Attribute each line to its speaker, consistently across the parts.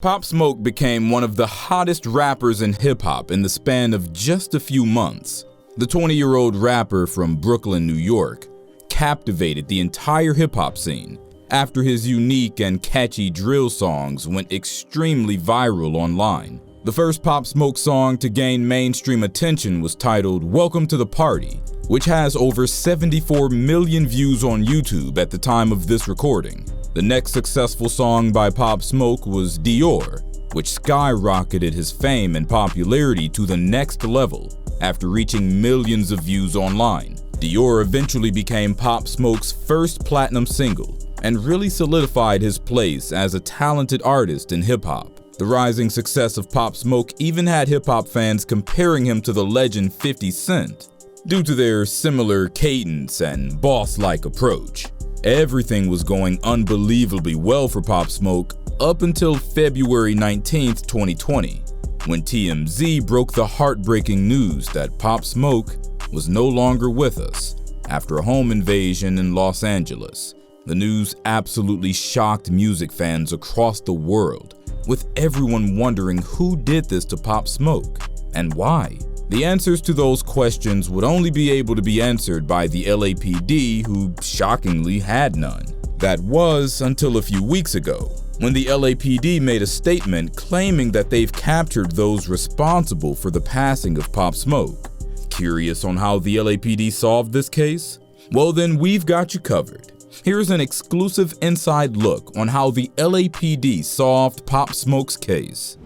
Speaker 1: Pop Smoke became one of the hottest rappers in hip-hop in the span of just a few months. The 20-year-old rapper from Brooklyn, New York, captivated the entire hip-hop scene after his unique and catchy drill songs went extremely viral online. The first Pop Smoke song to gain mainstream attention was titled "Welcome to the Party," which has over 74 million views on YouTube at the time of this recording. The next successful song by Pop Smoke was "Dior," which skyrocketed his fame and popularity to the next level after reaching millions of views online. Dior eventually became Pop Smoke's first platinum single and really solidified his place as a talented artist in hip-hop. The rising success of Pop Smoke even had hip-hop fans comparing him to the legend 50 Cent due to their similar cadence and boss-like approach. Everything was going unbelievably well for Pop Smoke up until February 19, 2020, when TMZ broke the heartbreaking news that Pop Smoke was no longer with us after a home invasion in Los Angeles. The news absolutely shocked music fans across the world, with everyone wondering who did this to Pop Smoke and why. The answers to those questions would only be able to be answered by the LAPD, who shockingly had none. That was until a few weeks ago, when the LAPD made a statement claiming that they've captured those responsible for the passing of Pop Smoke. Curious on how the LAPD solved this case? Well, then we've got you covered. Here's an exclusive inside look on how the LAPD solved Pop Smoke's case.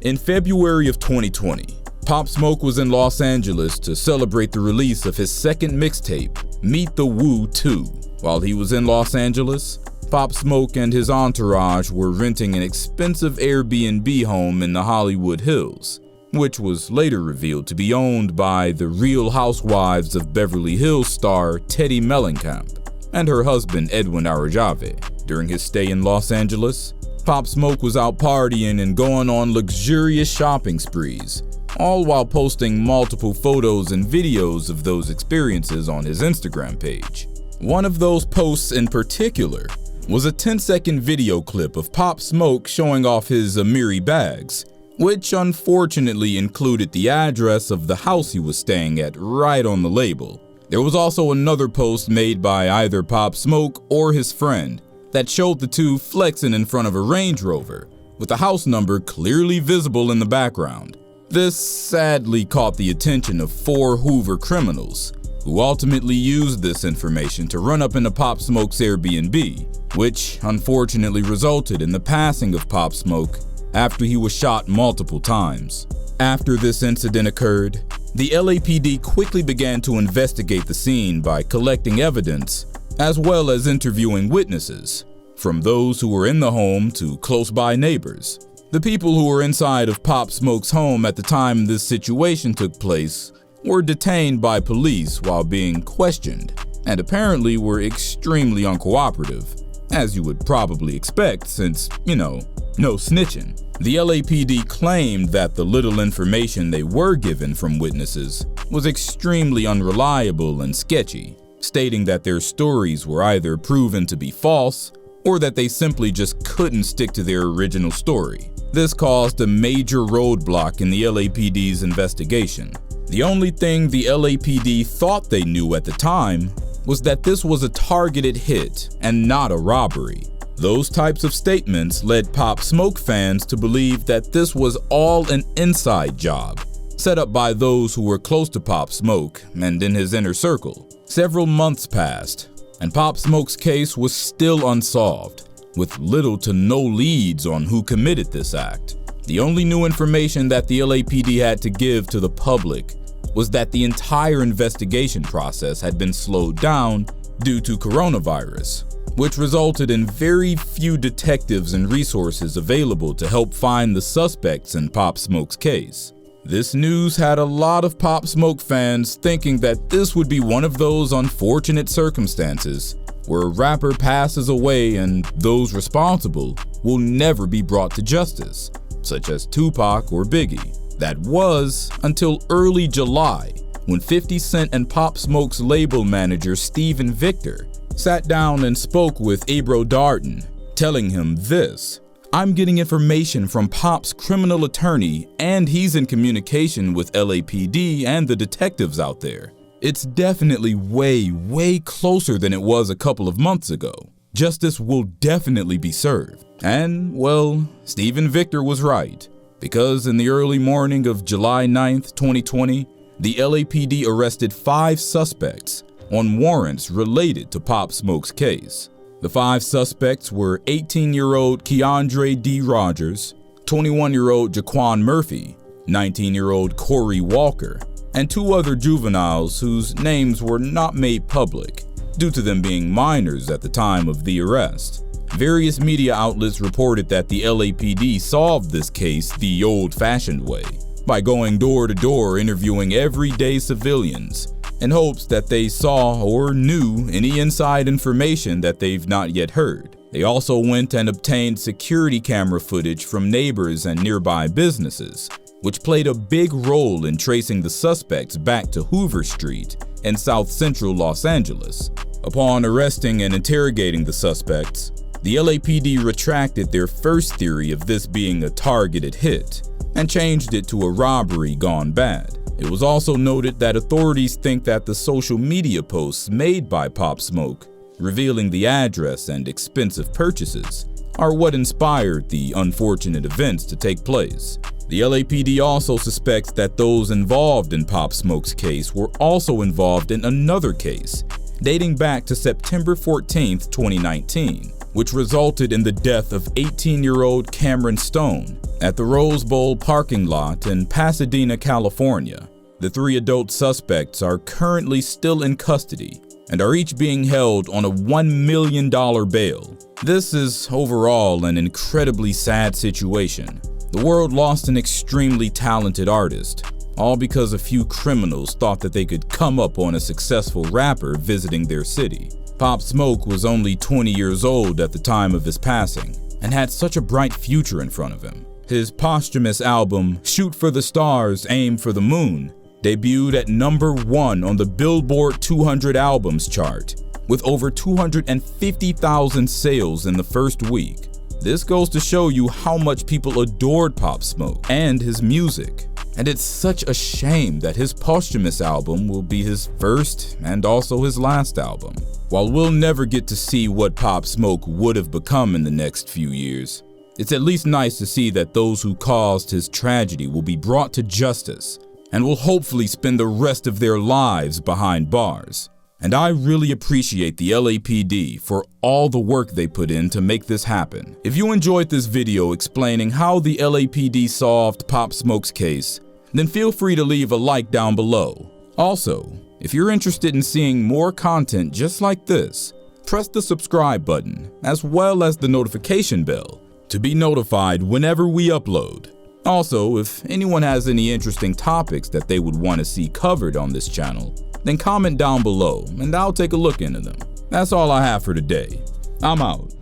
Speaker 1: In February of 2020, Pop Smoke was in Los Angeles to celebrate the release of his second mixtape, Meet the Woo 2. While he was in Los Angeles, Pop Smoke and his entourage were renting an expensive Airbnb home in the Hollywood Hills, which was later revealed to be owned by the Real Housewives of Beverly Hills star Teddy Mellencamp and her husband Edwin Arajave. During his stay in Los Angeles, Pop Smoke was out partying and going on luxurious shopping sprees, all while posting multiple photos and videos of those experiences on his Instagram page. One of those posts in particular was a 10-second video clip of Pop Smoke showing off his Amiri bags, which unfortunately included the address of the house he was staying at right on the label. There was also another post made by either Pop Smoke or his friend that showed the two flexing in front of a Range Rover, with the house number clearly visible in the background. This sadly caught the attention of 4 Hoover criminals, who ultimately used this information to run up into Pop Smoke's Airbnb, which unfortunately resulted in the passing of Pop Smoke after he was shot multiple times. After this incident occurred, the LAPD quickly began to investigate the scene by collecting evidence as well as interviewing witnesses, from those who were in the home to close-by neighbors. The people who were inside of Pop Smoke's home at the time this situation took place were detained by police while being questioned, and apparently were extremely uncooperative, as you would probably expect since, no snitching. The LAPD claimed that the little information they were given from witnesses was extremely unreliable and sketchy, stating that their stories were either proven to be false or that they simply just couldn't stick to their original story. This caused a major roadblock in the LAPD's investigation. The only thing the LAPD thought they knew at the time was that this was a targeted hit and not a robbery. Those types of statements led Pop Smoke fans to believe that this was all an inside job, set up by those who were close to Pop Smoke and in his inner circle. Several months passed, and Pop Smoke's case was still unsolved, with little to no leads on who committed this act. The only new information that the LAPD had to give to the public was that the entire investigation process had been slowed down due to coronavirus, which resulted in very few detectives and resources available to help find the suspects in Pop Smoke's case. This news had a lot of Pop Smoke fans thinking that this would be one of those unfortunate circumstances where a rapper passes away and those responsible will never be brought to justice, such as Tupac or Biggie. That was until early July, when 50 Cent and Pop Smoke's label manager Steven Victor sat down and spoke with Ebro Darden, telling him this: "I'm getting information from Pop's criminal attorney and he's in communication with LAPD and the detectives out there. It's definitely way closer than it was a couple of months ago. Justice will definitely be served." And, well, Stephen Victor was right, because in the early morning of July 9th, 2020, the LAPD arrested 5 suspects on warrants related to Pop Smoke's case. The 5 suspects were 18-year-old Keandre D. Rogers, 21-year-old Jaquan Murphy, 19-year-old Corey Walker, and 2 other juveniles whose names were not made public due to them being minors at the time of the arrest. Various media outlets reported that the LAPD solved this case the old-fashioned way, by going door to door interviewing everyday civilians in hopes that they saw or knew any inside information that they've not yet heard. They also went and obtained security camera footage from neighbors and nearby businesses, which played a big role in tracing the suspects back to Hoover Street in South Central Los Angeles. Upon arresting and interrogating the suspects, the LAPD retracted their first theory of this being a targeted hit and changed it to a robbery gone bad. It was also noted that authorities think that the social media posts made by Pop Smoke, revealing the address and expensive purchases, are what inspired the unfortunate events to take place. The LAPD also suspects that those involved in Pop Smoke's case were also involved in another case dating back to September 14th, 2019, which resulted in the death of 18-year-old Cameron Stone at the Rose Bowl parking lot in Pasadena, California. The 3 adult suspects are currently still in custody and are each being held on a $1 million bail. This is overall an incredibly sad situation. The world lost an extremely talented artist, all because a few criminals thought that they could come up on a successful rapper visiting their city. Pop Smoke was only 20 years old at the time of his passing and had such a bright future in front of him. His posthumous album, Shoot for the Stars, Aim for the Moon, debuted at #1 on the Billboard 200 albums chart, with over 250,000 sales in the first week. This goes to show you how much people adored Pop Smoke and his music. And it's such a shame that his posthumous album will be his first and also his last album. While we'll never get to see what Pop Smoke would have become in the next few years, it's at least nice to see that those who caused his tragedy will be brought to justice and will hopefully spend the rest of their lives behind bars. And I really appreciate the LAPD for all the work they put in to make this happen. If you enjoyed this video explaining how the LAPD solved Pop Smoke's case, then feel free to leave a like down below. Also, if you're interested in seeing more content just like this, press the subscribe button as well as the notification bell to be notified whenever we upload. Also, if anyone has any interesting topics that they would want to see covered on this channel, then comment down below and I'll take a look into them. That's all I have for today. I'm out.